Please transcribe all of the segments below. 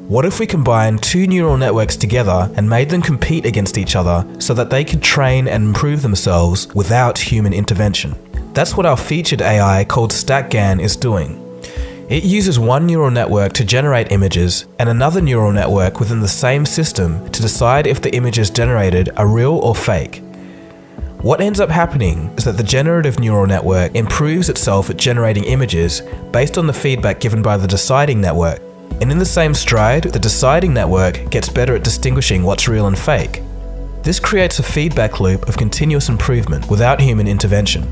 What if we combined two neural networks together and made them compete against each other so that they could train and improve themselves without human intervention? That's what our featured AI called StackGAN is doing. It uses one neural network to generate images and another neural network within the same system to decide if the images generated are real or fake. What ends up happening is that the generative neural network improves itself at generating images based on the feedback given by the deciding network. And in the same stride, the deciding network gets better at distinguishing what's real and fake. This creates a feedback loop of continuous improvement without human intervention.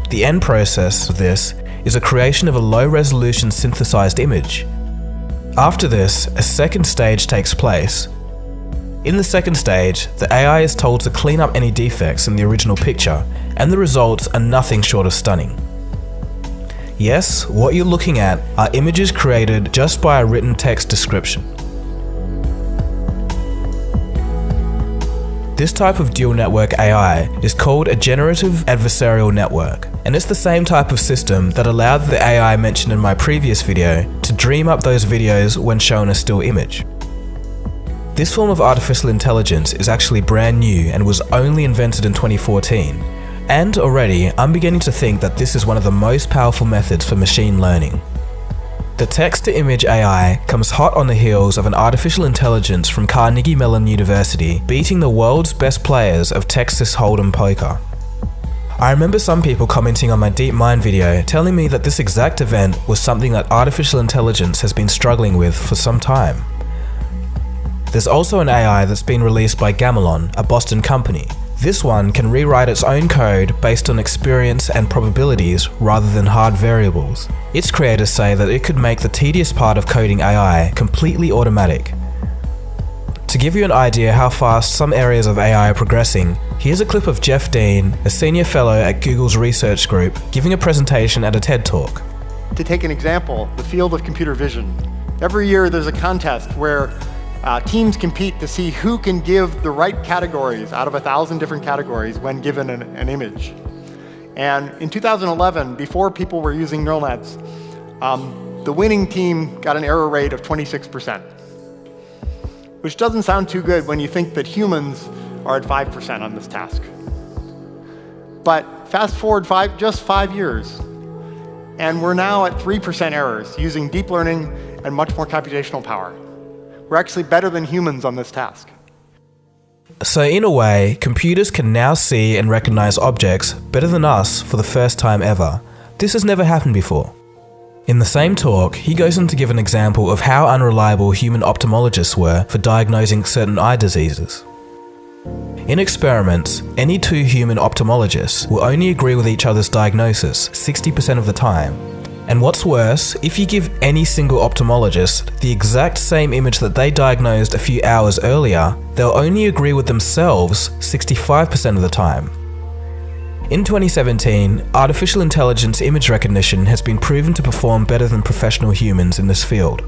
The end process of this is a creation of a low-resolution synthesized image. After this, a second stage takes place. In the second stage, the AI is told to clean up any defects in the original picture, and the results are nothing short of stunning. Yes, what you're looking at are images created just by a written text description. This type of dual network AI is called a generative adversarial network, and it's the same type of system that allowed the AI mentioned in my previous video to dream up those videos when shown a still image. This form of artificial intelligence is actually brand new and was only invented in 2014, and already I'm beginning to think that this is one of the most powerful methods for machine learning. The text-to-image AI comes hot on the heels of an artificial intelligence from Carnegie Mellon University beating the world's best players of Texas Hold'em poker. I remember some people commenting on my DeepMind video telling me that this exact event was something that artificial intelligence has been struggling with for some time. There's also an AI that's been released by Gamelon, a Boston company. This one can rewrite its own code based on experience and probabilities rather than hard variables. Its creators say that it could make the tedious part of coding AI completely automatic. To give you an idea how fast some areas of AI are progressing, here's a clip of Jeff Dean, a senior fellow at Google's research group, giving a presentation at a TED Talk. To take an example, the field of computer vision. Every year there's a contest where teams compete to see who can give the right categories out of 1,000 different categories when given an image. And in 2011, before people were using neural nets, the winning team got an error rate of 26%, which doesn't sound too good when you think that humans are at 5% on this task. But fast forward just 5 years, and we're now at 3% errors using deep learning and much more computational power. We're actually better than humans on this task. So in a way, computers can now see and recognize objects better than us for the first time ever. This has never happened before. In the same talk, he goes on to give an example of how unreliable human ophthalmologists were for diagnosing certain eye diseases. In experiments, any two human ophthalmologists will only agree with each other's diagnosis 60% of the time. And what's worse, if you give any single ophthalmologist the exact same image that they diagnosed a few hours earlier, they'll only agree with themselves 65% of the time. In 2017, artificial intelligence image recognition has been proven to perform better than professional humans in this field.